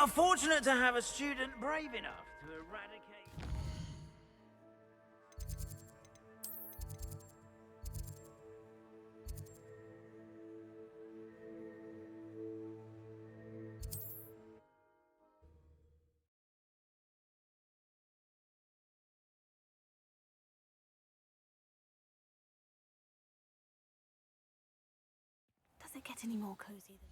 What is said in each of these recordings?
are fortunate to have a student brave enough to eradicate... Does it get any more cozy than...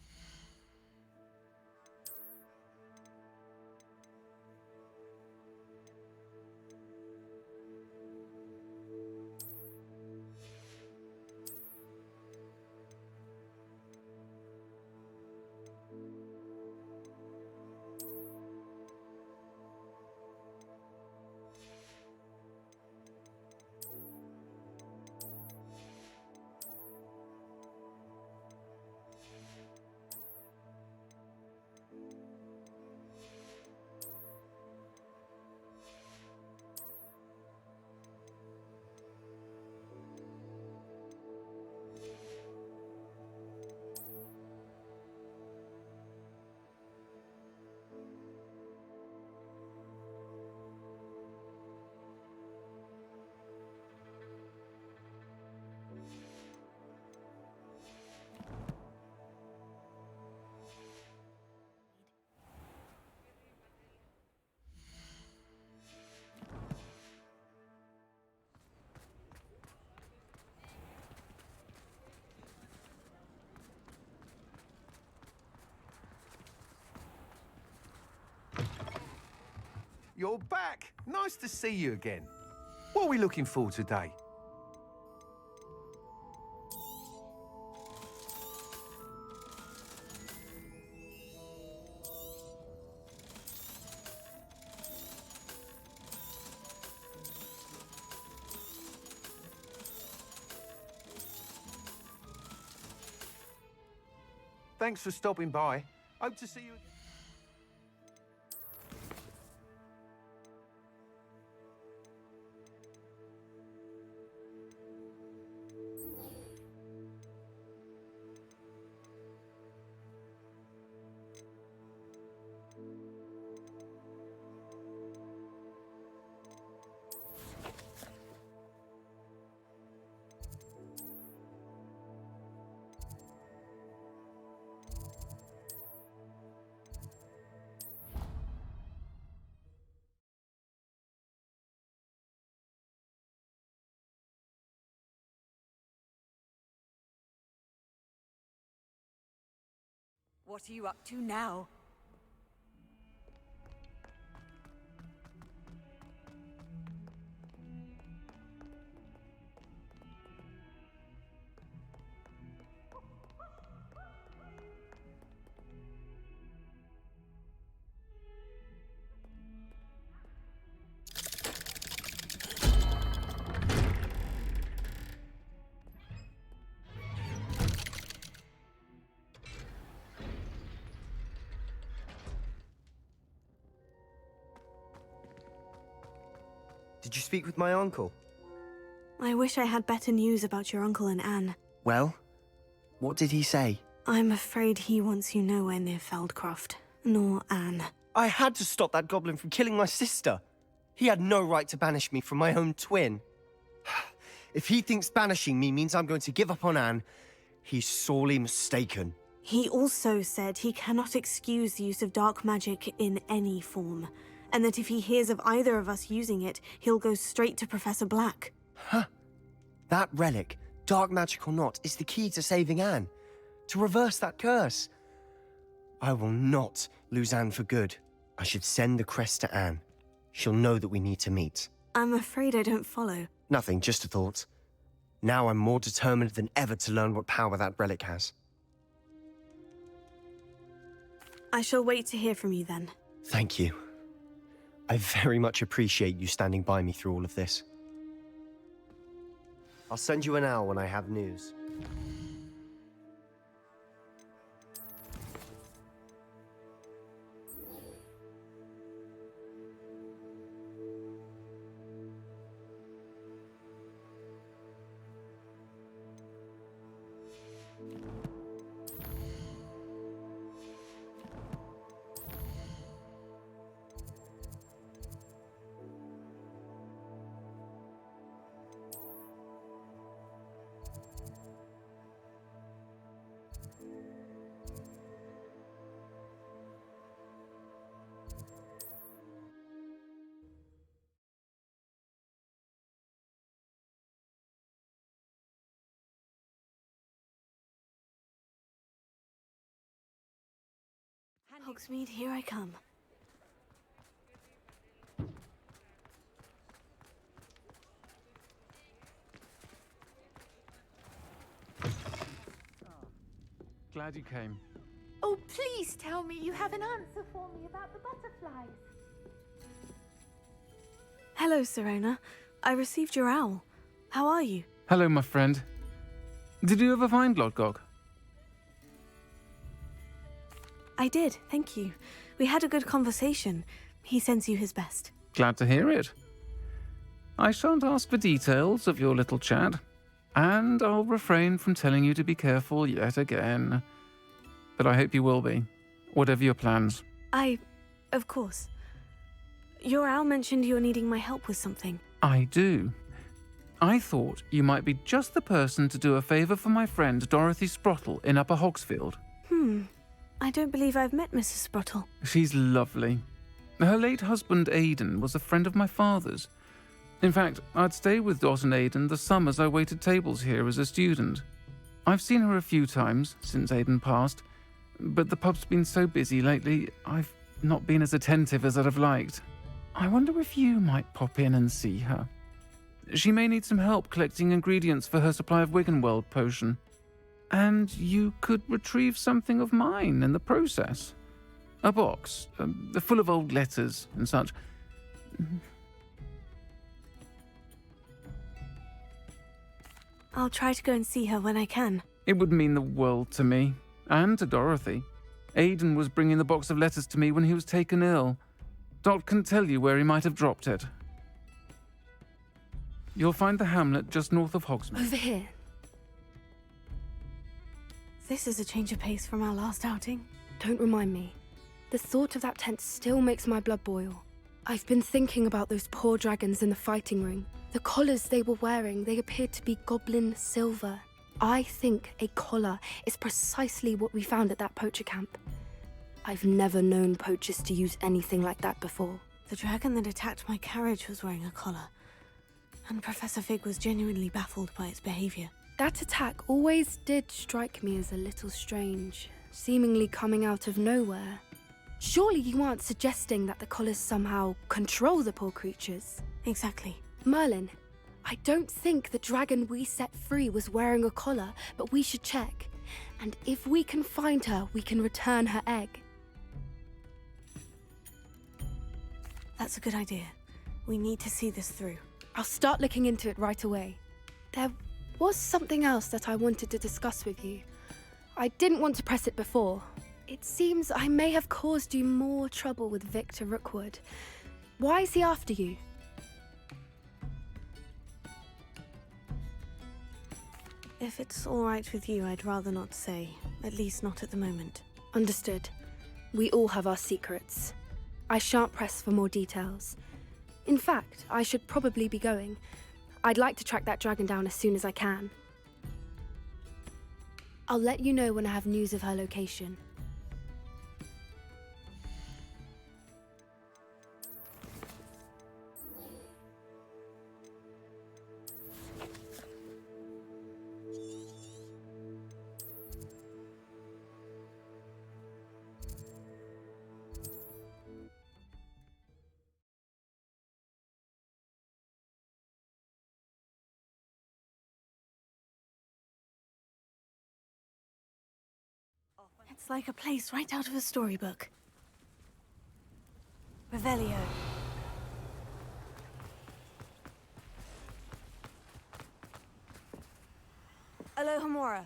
You're back. Nice to see you again. What are we looking for today? Thanks for stopping by. Hope to see you again. What are you up to now? Did you speak with my uncle? I wish I had better news about your uncle and Anne. Well, what did he say? I'm afraid he wants you nowhere near Feldcroft, nor Anne. I had to stop that goblin from killing my sister. He had no right to banish me from my own twin. If he thinks banishing me means I'm going to give up on Anne, he's sorely mistaken. He also said he cannot excuse the use of dark magic in any form, and that if he hears of either of us using it, he'll go straight to Professor Black. Huh. That relic, dark magic or not, is the key to saving Anne. To reverse that curse. I will not lose Anne for good. I should send the crest to Anne. She'll know that we need to meet. I'm afraid I don't follow. Nothing, just a thought. Now I'm more determined than ever to learn what power that relic has. I shall wait to hear from you then. Thank you. I very much appreciate you standing by me through all of this. I'll send you an owl when I have news. Hogsmeade, here I come. Glad you came. Oh, please tell me you have an answer for me about the butterflies. Hello, Serona. I received your owl. How are you? Hello, my friend. Did you ever find Lodgok? I did, thank you. We had a good conversation. He sends you his best. Glad to hear it. I shan't ask for details of your little chat, and I'll refrain from telling you to be careful yet again. But I hope you will be, whatever your plans. Of course. Your owl mentioned you're needing my help with something. I do. I thought you might be just the person to do a favour for my friend Dorothy Sprottle in Upper Hogsfield. I don't believe I've met Mrs. Sprottle. She's lovely. Her late husband Aidan was a friend of my father's. In fact, I'd stay with Dot and Aidan the summers I waited tables here as a student. I've seen her a few times since Aidan passed, but the pub's been so busy lately, I've not been as attentive as I'd have liked. I wonder if you might pop in and see her. She may need some help collecting ingredients for her supply of Wiggenweld potion. And you could retrieve something of mine in the process. A box, full of old letters and such. I'll try to go and see her when I can. It would mean the world to me, and to Dorothy. Aidan was bringing the box of letters to me when he was taken ill. Dot can tell you where he might have dropped it. You'll find the hamlet just north of Hogsmeade. Over here. This is a change of pace from our last outing. Don't remind me. The thought of that tent still makes my blood boil. I've been thinking about those poor dragons in the fighting ring. The collars they were wearing, they appeared to be goblin silver. I think a collar is precisely what we found at that poacher camp. I've never known poachers to use anything like that before. The dragon that attacked my carriage was wearing a collar, and Professor Fig was genuinely baffled by its behavior. That attack always did strike me as a little strange, seemingly coming out of nowhere. Surely you aren't suggesting that the collars somehow control the poor creatures? Exactly. Merlin, I don't think the dragon we set free was wearing a collar, but we should check. And if we can find her, we can return her egg. That's a good idea. We need to see this through. I'll start looking into it right away. There was something else that I wanted to discuss with you. I didn't want to press it before. It seems I may have caused you more trouble with Victor Rookwood. Why is he after you? If it's all right with you, I'd rather not say. At least not at the moment. Understood. We all have our secrets. I shan't press for more details. In fact, I should probably be going. I'd like to track that dragon down as soon as I can. I'll let you know when I have news of her location. It's like a place right out of a storybook. Revelio. Alohomora.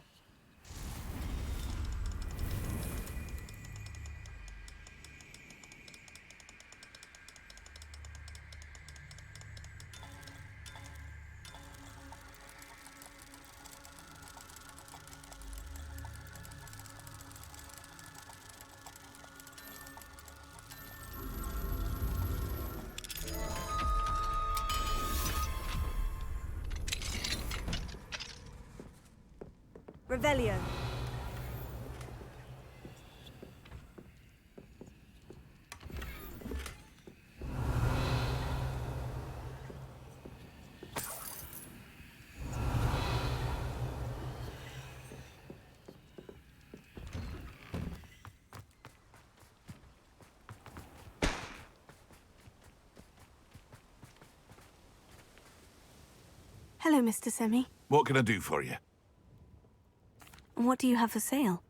Revelio. Hello, Mr. Semi. What can I do for you? What do you have for sale?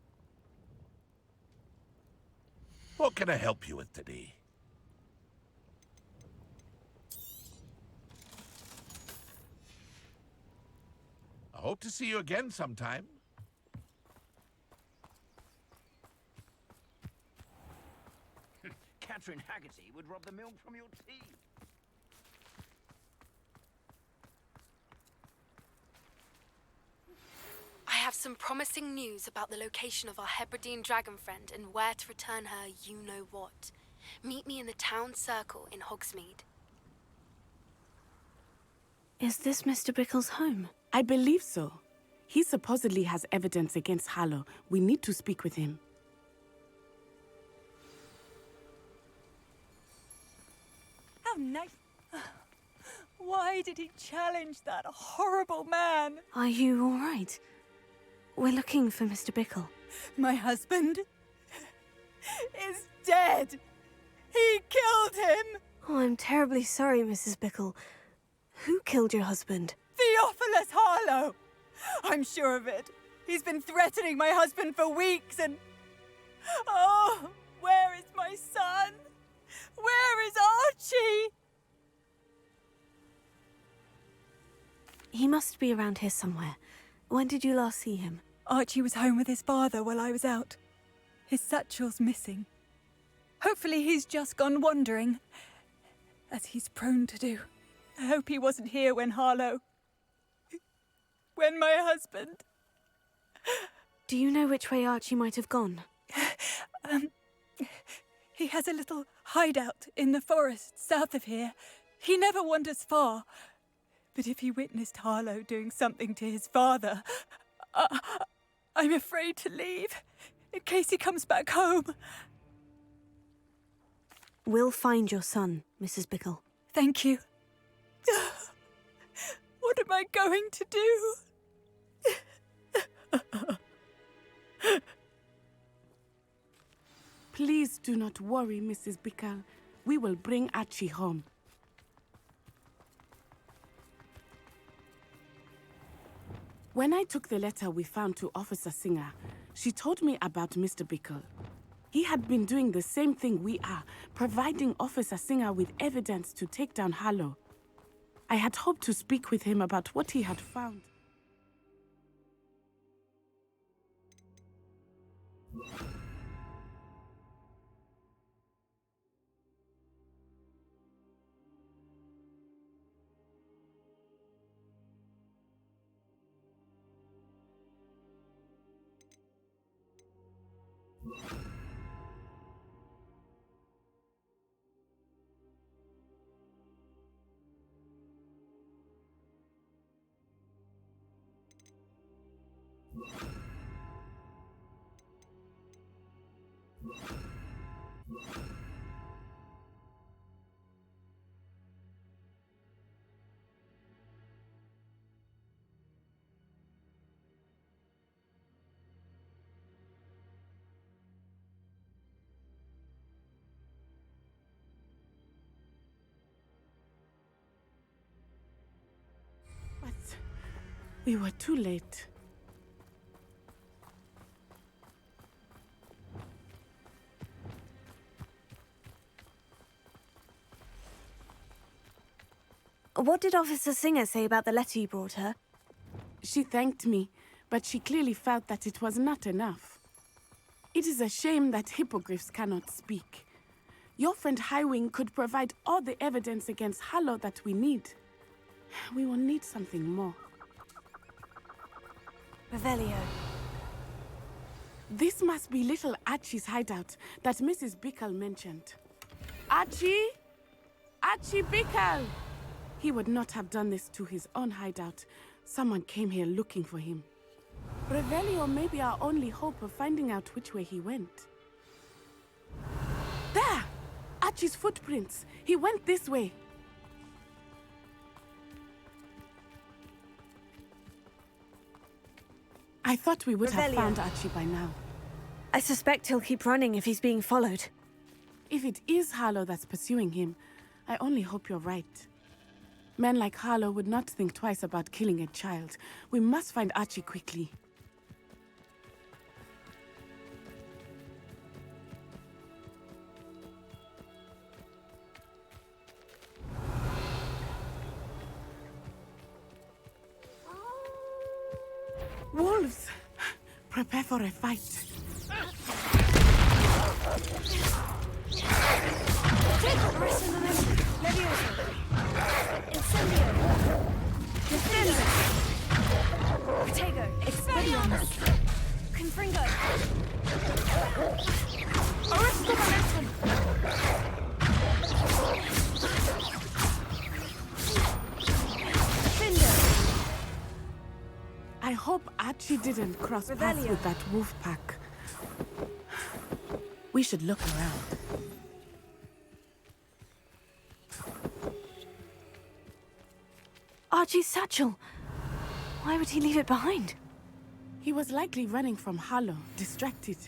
What can I help you with today? I hope to see you again sometime. Catherine Haggerty would rob the milk from your tea. I have some promising news about the location of our Hebridean dragon friend and where to return her you-know-what. Meet me in the town circle in Hogsmeade. Is this Mr. Bickle's home? I believe so. He supposedly has evidence against Harlow. We need to speak with him. How nice. Why did he challenge that horrible man? Are you all right? We're looking for Mr. Bickle. My husband is dead. He killed him. Oh, I'm terribly sorry, Mrs. Bickle. Who killed your husband? Theophilus Harlow. I'm sure of it. He's been threatening my husband for weeks and... Oh, where is my son? Where is Archie? He must be around here somewhere. When did you last see him? Archie was home with his father while I was out. His satchel's missing. Hopefully he's just gone wandering, as he's prone to do. I hope he wasn't here when when my husband... Do you know which way Archie might have gone? He has a little hideout in the forest south of here. He never wanders far. But if he witnessed Harlow doing something to his father, I'm afraid to leave, in case he comes back home. We'll find your son, Mrs. Bickle. Thank you. What am I going to do? Please do not worry, Mrs. Bickle. We will bring Archie home. When I took the letter we found to Officer Singer, she told me about Mr. Bickle. He had been doing the same thing we are, providing Officer Singer with evidence to take down Harlow. I had hoped to speak with him about what he had found. But we were too late. What did Officer Singer say about the letter you brought her? She thanked me, but she clearly felt that it was not enough. It is a shame that hippogriffs cannot speak. Your friend Highwing could provide all the evidence against Harlow that we need. We will need something more. Revelio. This must be little Archie's hideout that Mrs. Bickle mentioned. Archie? Archie Bickle! He would not have done this to his own hideout. Someone came here looking for him. Revelio may be our only hope of finding out which way he went. There! Archie's footprints. He went this way. I thought we would have Revelio. found Archie by now. I suspect he'll keep running if he's being followed. If it is Harlow that's pursuing him, I only hope you're right. Men like Harlow would not think twice about killing a child. We must find Archie quickly. Wolves! Prepare for a fight. I hope Archie didn't cross paths with that wolf pack. We should look around. Archie's satchel. Why would he leave it behind? He was likely running from Harlow, distracted.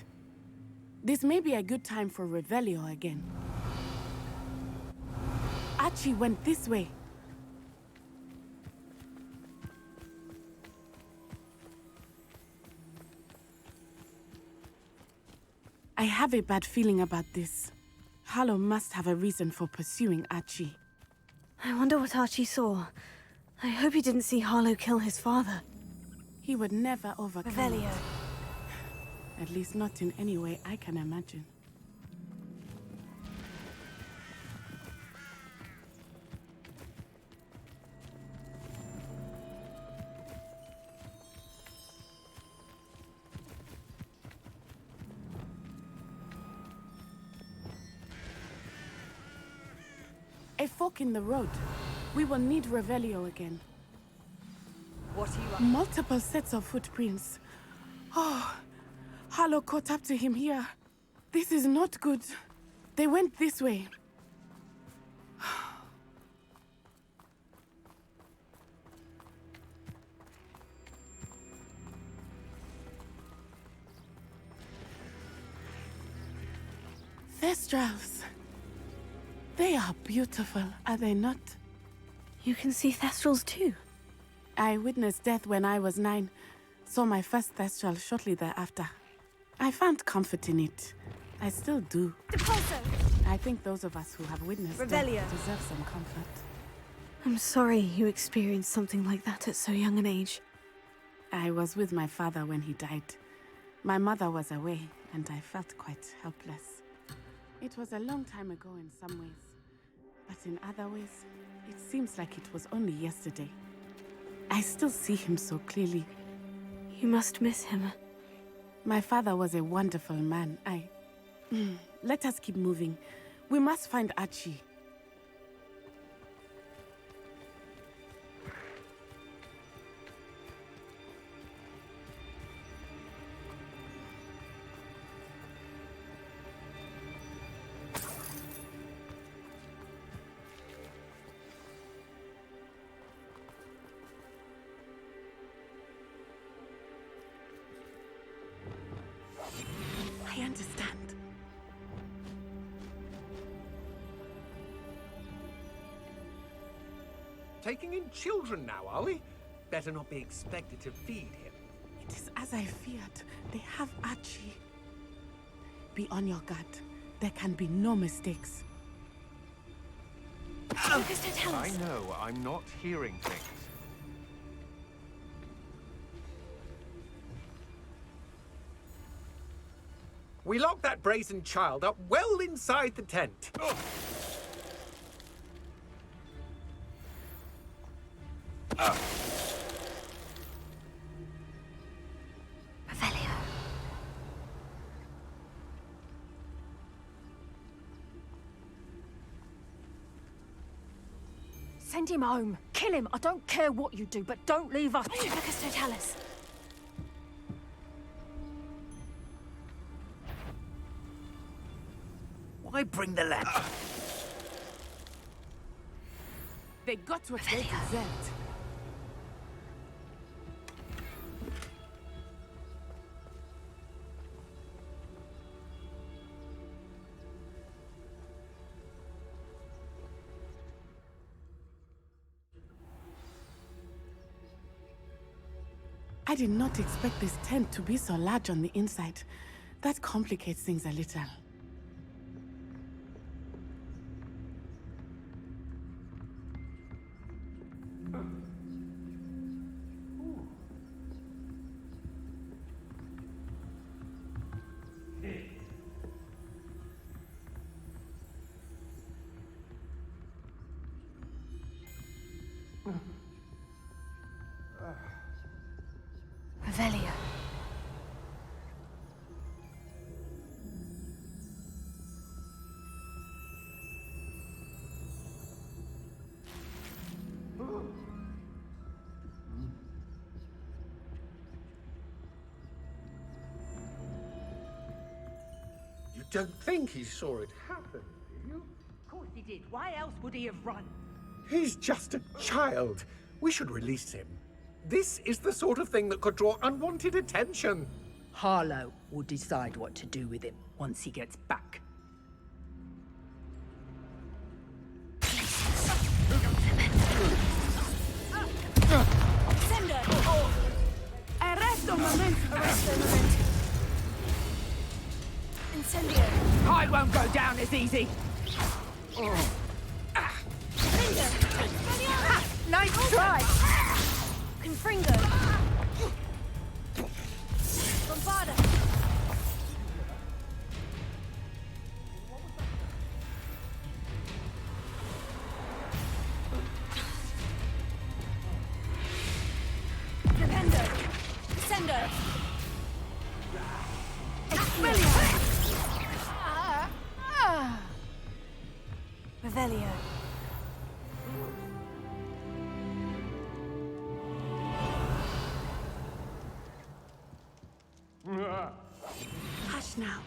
This may be a good time for Revelio again. Archie went this way. I have a bad feeling about this. Harlow must have a reason for pursuing Archie. I wonder what Archie saw. I hope he didn't see Harlow kill his father. He would never overcome Revelio. it. At least not in any way I can imagine. A fork in the road. We will need Revelio again. What are you up? Multiple sets of footprints. Oh, Harlow caught up to him here. This is not good. They went this way. Thestrals. They are beautiful, are they not? You can see Thestrals too. I witnessed death when I was 9. Saw my first Thestral shortly thereafter. I found comfort in it. I still do. Depulso! I think those of us who have witnessed death Revelio. deserve some comfort. I'm sorry you experienced something like that at so young an age. I was with my father when he died. My mother was away, and I felt quite helpless. It was a long time ago in some ways, but in other ways, it seems like it was only yesterday. I still see him so clearly. You must miss him. My father was a wonderful man. Let us keep moving. We must find Archie. I understand. Taking in children now, are we? Better not be expected to feed him. It is as I feared. They have Archie. Be on your guard. There can be no mistakes. Lucas, don't tell I us. know, I'm not hearing things. We locked that brazen child up well inside the tent. Revelio. Send him home. Kill him. I don't care what you do, but don't leave us. Lucas, don't tell us. Why bring the lad? They got what they deserved. I did not expect this tent to be so large on the inside. That complicates things a little. Revelio. You don't think he saw it happen, do you? Of course he did. Why else would he have run? He's just a child. We should release him. This is the sort of thing that could draw unwanted attention. Harlow will decide what to do with him once he gets back. Arresto momento! Arresto momento. Incendio. I won't go down as easy. Nice try. Confringo. Bombarda. Dependo. Descendo. Revelio. Hush now.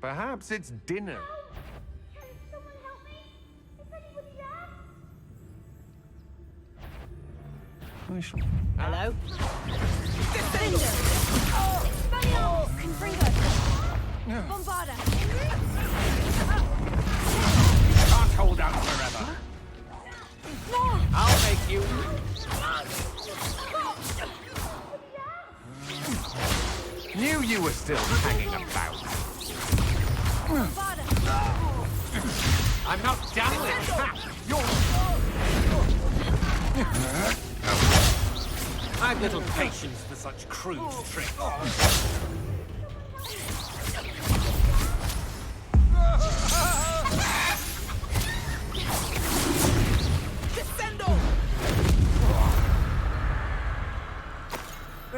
Perhaps it's dinner. Hello? Confringo. Bombarda. Can't hold out forever. I'll make you. Knew you were still hanging about. I'm not done with that. I've little patience for such crude tricks.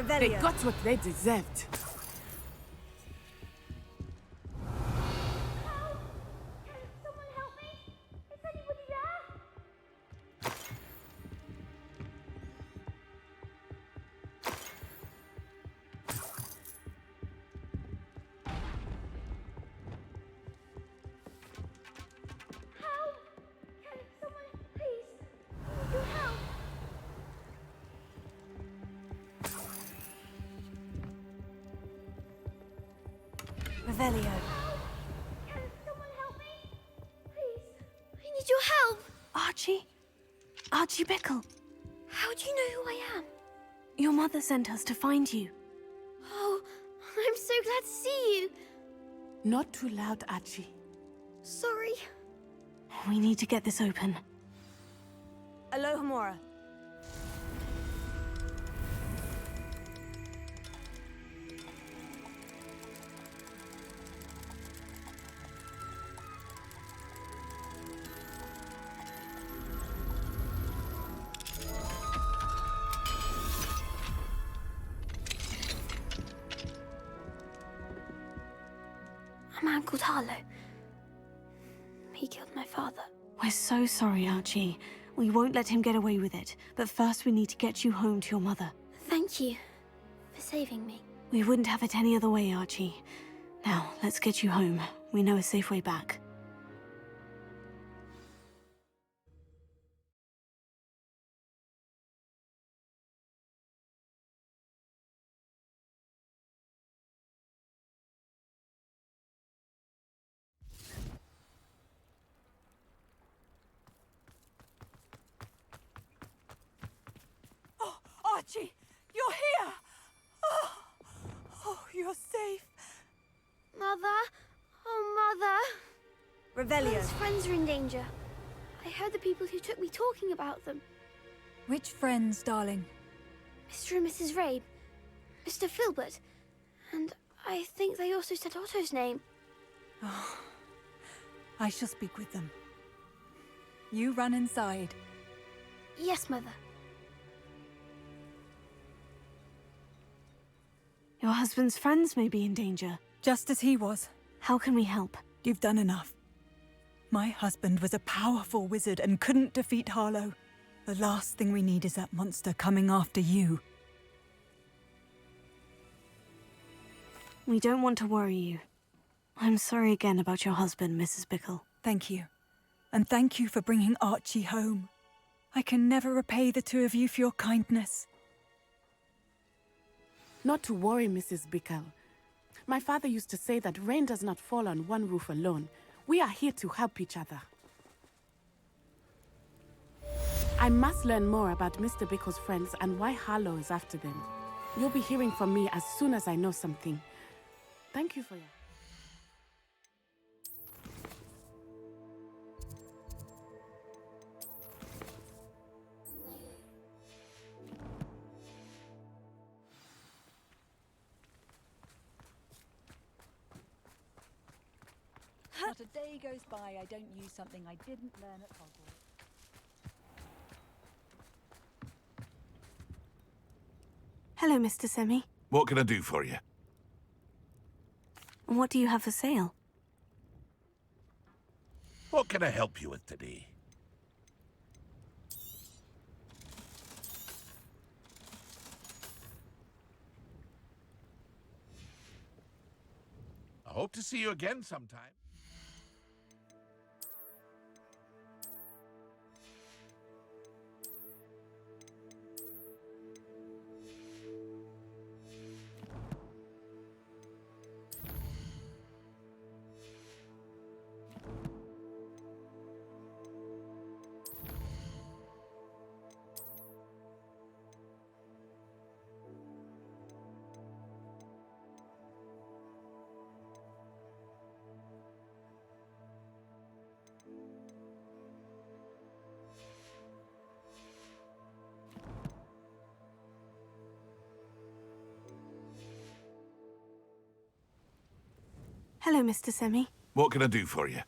They got what they deserved. Revelio. Can someone help me? Please. I need your help. Archie? Archie Bickle. How do you know who I am? Your mother sent us to find you. Oh, I'm so glad to see you. Not too loud, Archie. Sorry. We need to get this open. Alohomora. A man called Harlow. He killed my father. We're so sorry, Archie. We won't let him get away with it. But first we need to get you home to your mother. Thank you for saving me. We wouldn't have it any other way, Archie. Now, let's get you home. We know a safe way back. Archie, you're here! Oh, you're safe. Mother? Oh, Mother. Revelio. His friends are in danger. I heard the people who took me talking about them. Which friends, darling? Mr. and Mrs. Rabe, Mr. Filbert, and I think they also said Otto's name. Oh, I shall speak with them. You run inside. Yes, Mother. Your husband's friends may be in danger. Just as he was. How can we help? You've done enough. My husband was a powerful wizard and couldn't defeat Harlow. The last thing we need is that monster coming after you. We don't want to worry you. I'm sorry again about your husband, Mrs. Bickle. Thank you. And thank you for bringing Archie home. I can never repay the two of you for your kindness. Not to worry, Mrs. Bickle. My father used to say that rain does not fall on one roof alone. We are here to help each other. I must learn more about Mr. Bickle's friends and why Harlow is after them. You'll be hearing from me as soon as I know something. Thank you for your... Not a day goes by I don't use something I didn't learn at Hogwarts. Hello, Mr. Semi. What can I do for you? What do you have for sale? What can I help you with today? I hope to see you again sometime. Hello, Mr. Semi. What can I do for you?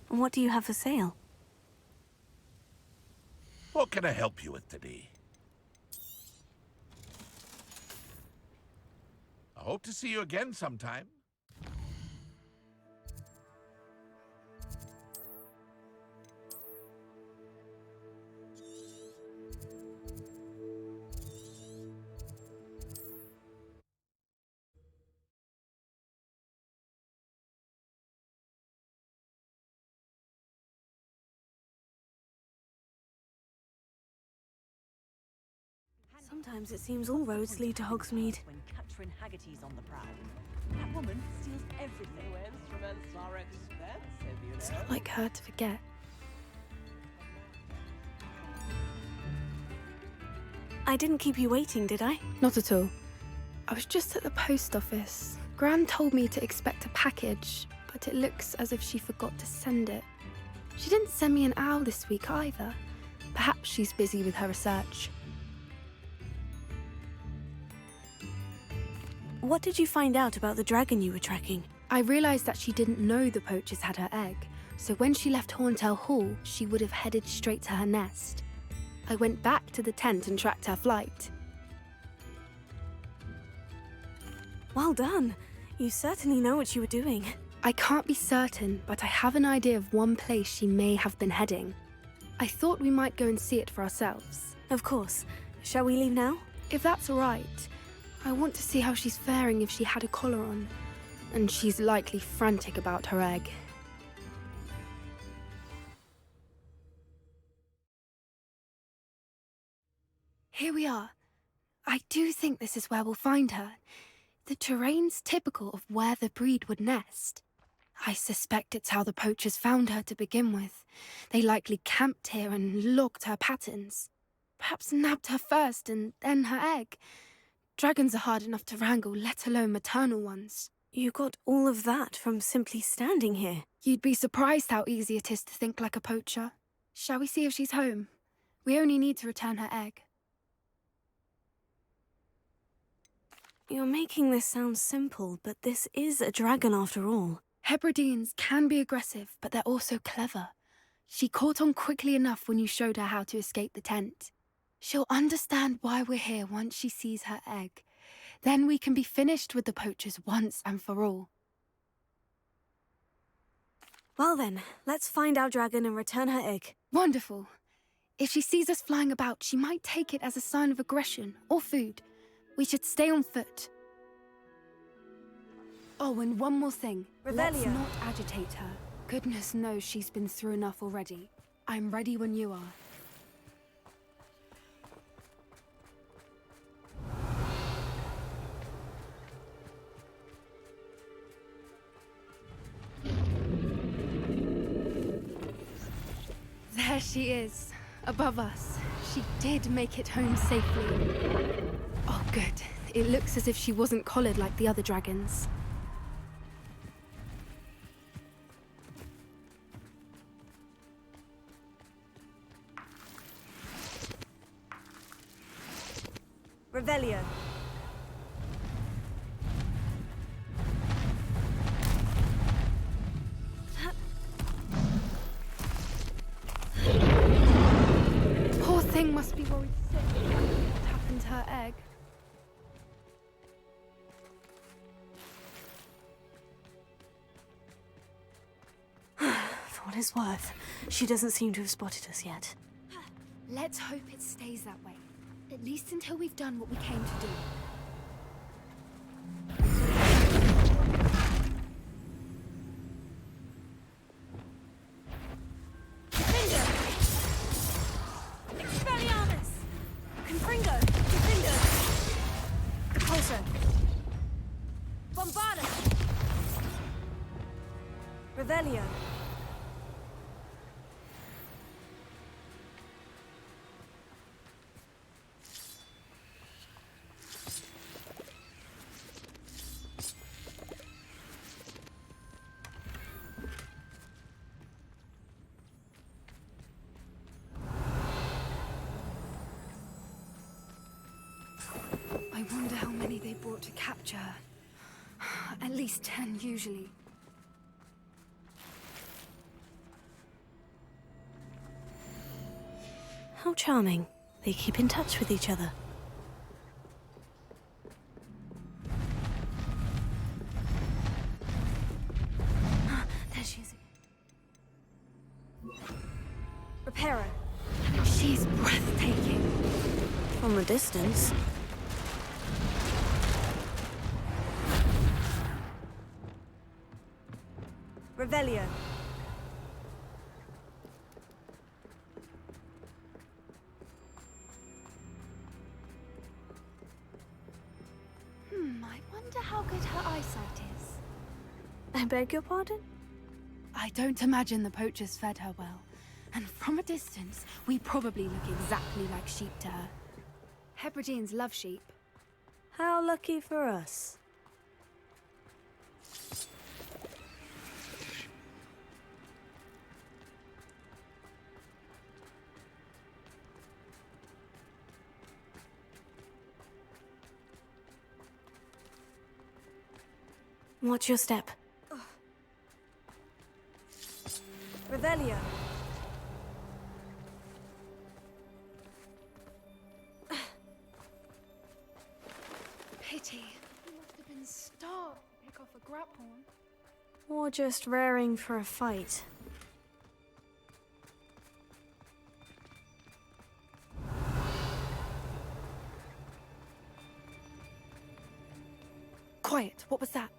What do you have for sale? What can I help you with today? I hope to see you again sometime. Sometimes it seems all roads lead to Hogsmeade. When Catherine Haggerty's on the prowl. That woman steals everything. Instruments are expensive, you know. It's not like her to forget. I didn't keep you waiting, did I? Not at all. I was just at the post office. Gran told me to expect a package, but it looks as if she forgot to send it. She didn't send me an owl this week either. Perhaps she's busy with her research. What did you find out about the dragon you were tracking? I realised that she didn't know the poachers had her egg, so when she left Horntail Hall, she would have headed straight to her nest. I went back to the tent and tracked her flight. Well done. You certainly know what you were doing. I can't be certain, but I have an idea of one place she may have been heading. I thought we might go and see it for ourselves. Of course. Shall we leave now? If that's all right. I want to see how she's faring if she had a collar on. and she's likely frantic about her egg. Here we are. I do think this is where we'll find her. The terrain's typical of where the breed would nest. I suspect it's how the poachers found her to begin with. They likely camped here and logged her patterns. Perhaps nabbed her first and then her egg. Dragons are hard enough to wrangle, let alone maternal ones. You got all of that from simply standing here. You'd be surprised how easy it is to think like a poacher. Shall we see if she's home? We only need to return her egg. You're making this sound simple, but this is a dragon after all. Hebrideans can be aggressive, but they're also clever. She caught on quickly enough when you showed her how to escape the tent. She'll understand why we're here once she sees her egg. Then we can be finished with the poachers once and for all. Well then, let's find our dragon and return her egg. Wonderful. If she sees us flying about, she might take it as a sign of aggression or food. We should stay on foot. Oh, and one more thing. Let's Revelia. not agitate her. Goodness knows she's been through enough already. I'm ready when you are. There she is, above us. She did make it home safely. Oh, good. It looks as if she wasn't collared like the other dragons. Revelio. Poor thing must be worried sick. What happened to her egg? For what it's worth, she doesn't seem to have spotted us yet. Let's hope it stays that way. At least until we've done what we came to do. Expelliarmus! Confringo! Confringo! Repulso! Bombarda! Revelio! I wonder how many they brought to capture her. At least 10 usually. How charming. They keep in touch with each other. There she is. Reparo. She's breathtaking. From a distance. Revelio. I wonder how good her eyesight is. I beg your pardon? I don't imagine the poachers fed her well. And from a distance, we probably look exactly like sheep to her. Hebrideans love sheep. How lucky for us. Watch your step. Revelio. Pity. He must have been starved to pick off a grapehorn. Or just raring for a fight. Quiet. What was that?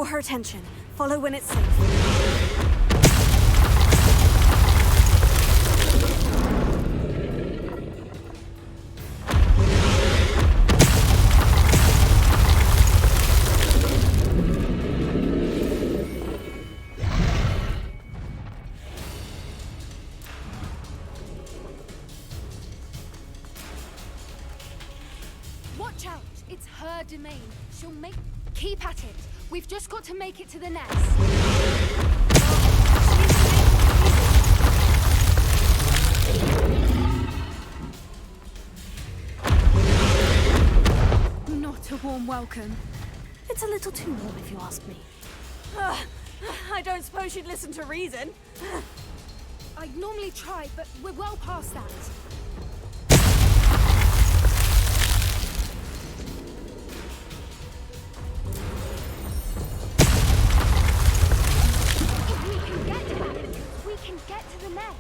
her attention. Follow when it's safe. Watch out! It's her domain. She'll make... Keep at it. We've just got to make it to the nest. Not a warm welcome. It's a little too warm, if you ask me. I don't suppose she'd listen to reason. I'd normally try, but we're well past that. If we can get to that, we can get to the nest.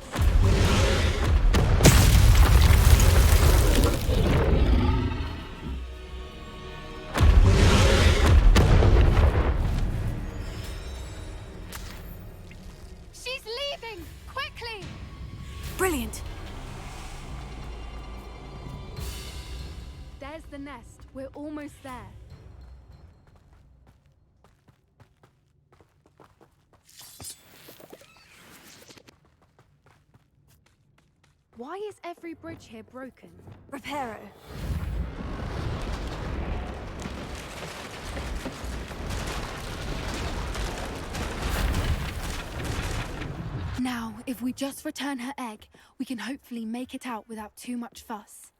She's leaving! Quickly! Brilliant. There's the nest. We're almost there. Why is every bridge here broken? Reparo. Now, if we just return her egg, we can hopefully make it out without too much fuss.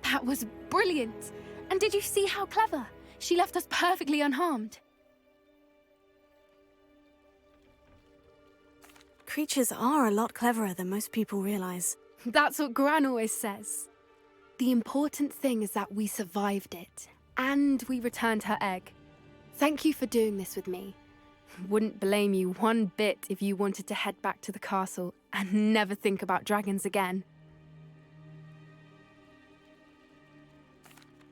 That was brilliant! And did you see how clever? She left us perfectly unharmed. Creatures are a lot cleverer than most people realize. That's what Gran always says. The important thing is that we survived it. And we returned her egg. Thank you for doing this with me. Wouldn't blame you one bit if you wanted to head back to the castle and never think about dragons again.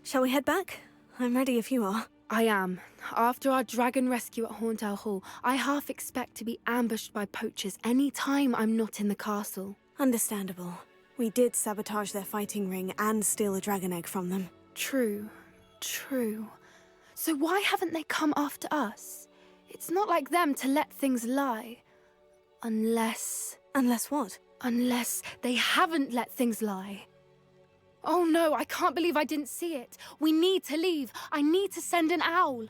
Shall we head back? I'm ready if you are. I am. After our dragon rescue at Hauntowl Hall, I half expect to be ambushed by poachers any time I'm not in the castle. Understandable. We did sabotage their fighting ring and steal a dragon egg from them. True. True. So why haven't they come after us? It's not like them to let things lie. Unless... Unless what? Unless they haven't let things lie. Oh no, I can't believe I didn't see it. We need to leave. I need to send an owl.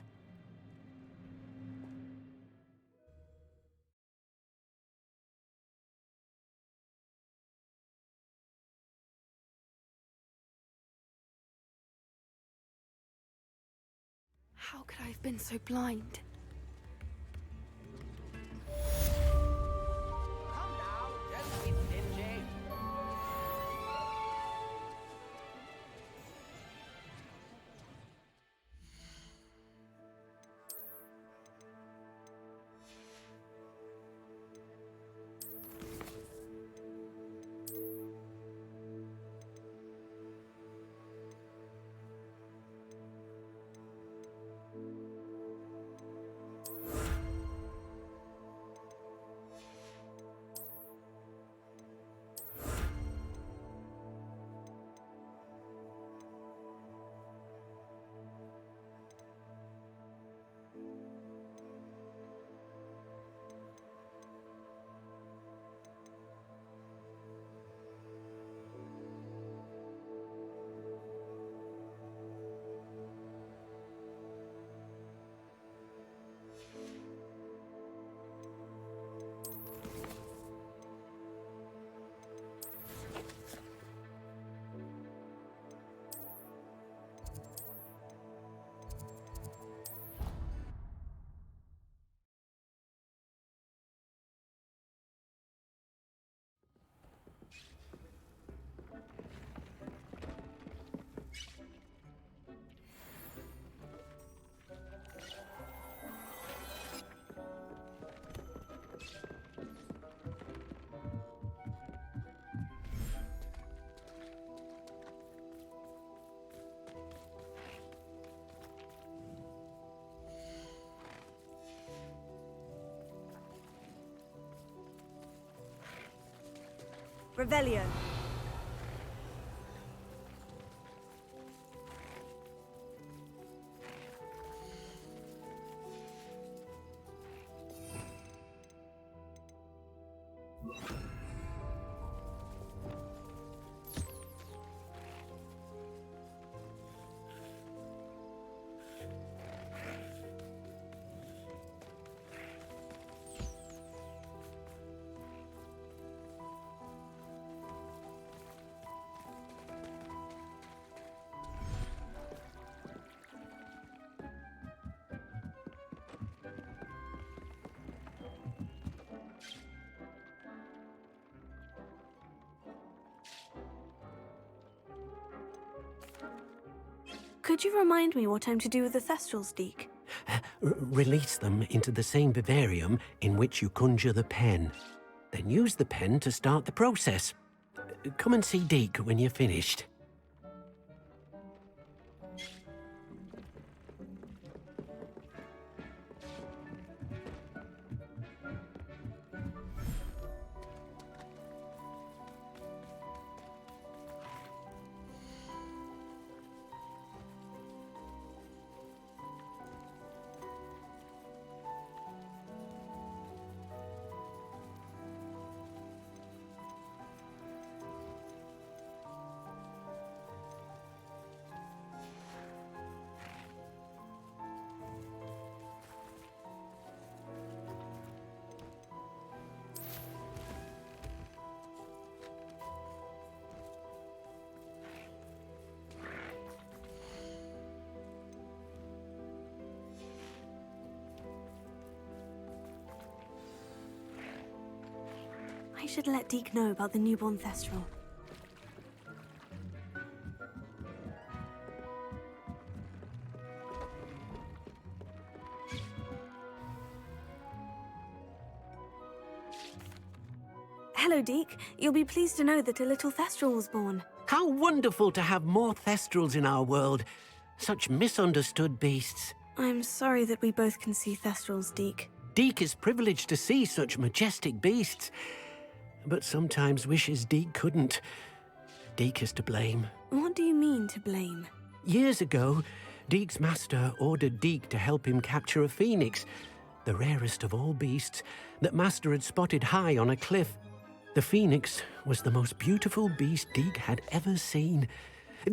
How could I have been so blind? Come now, don't be stingy. Revelio. Could you remind me what I'm to do with the Thestrals, Deke? Release them into the same vivarium in which you conjure the pen. Then use the pen to start the process. Come and see Deke when you're finished. I should let Deke know about the newborn Thestral. Hello, Deke. You'll be pleased to know that a little Thestral was born. How wonderful to have more Thestrals in our world. Such misunderstood beasts. I'm sorry that we both can see Thestrals, Deke. Deke is privileged to see such majestic beasts, but sometimes wishes Deke couldn't. Deke is to blame. What do you mean, to blame? Years ago, Deke's master ordered Deke to help him capture a phoenix, the rarest of all beasts, that master had spotted high on a cliff. The phoenix was the most beautiful beast Deke had ever seen.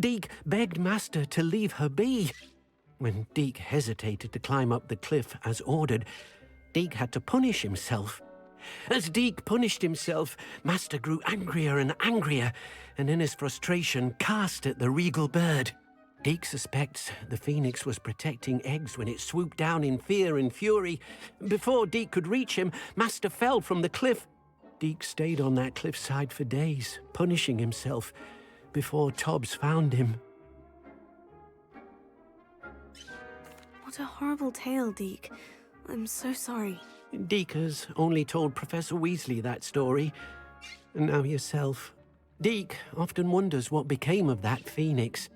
Deke begged master to leave her be. When Deke hesitated to climb up the cliff as ordered, Deke had to punish himself. As Deke punished himself, master grew angrier and angrier, and in his frustration cast at the regal bird. Deke suspects the phoenix was protecting eggs when it swooped down in fear and fury. Before Deke could reach him, master fell from the cliff. Deke stayed on that cliffside for days, punishing himself, before Tobbs found him. What a horrible tale, Deke. I'm so sorry. Deke has only told Professor Weasley that story, and now yourself. Deke often wonders what became of that phoenix.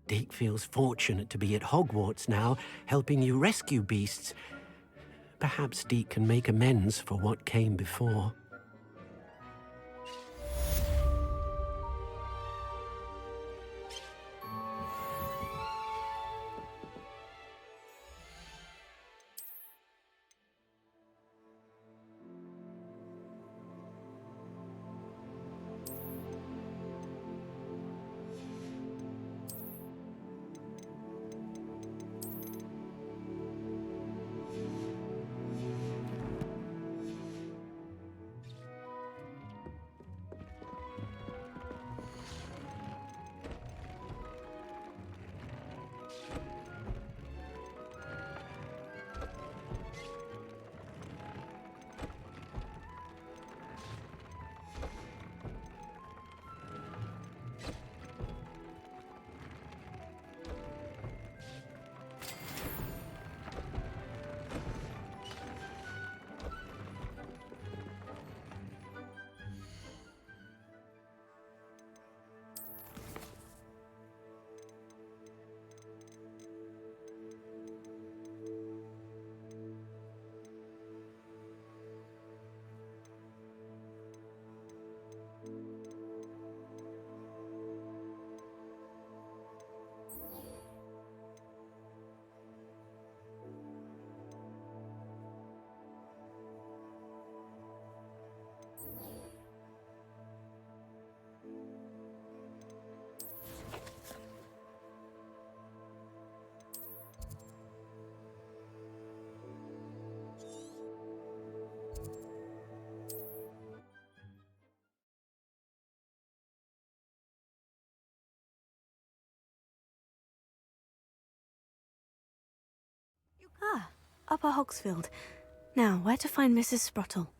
Deke feels fortunate to be at Hogwarts now, helping you rescue beasts. Perhaps Deke can make amends for what came before. Ah, Upper Hogsfield. Now, where to find Mrs. Sprottle?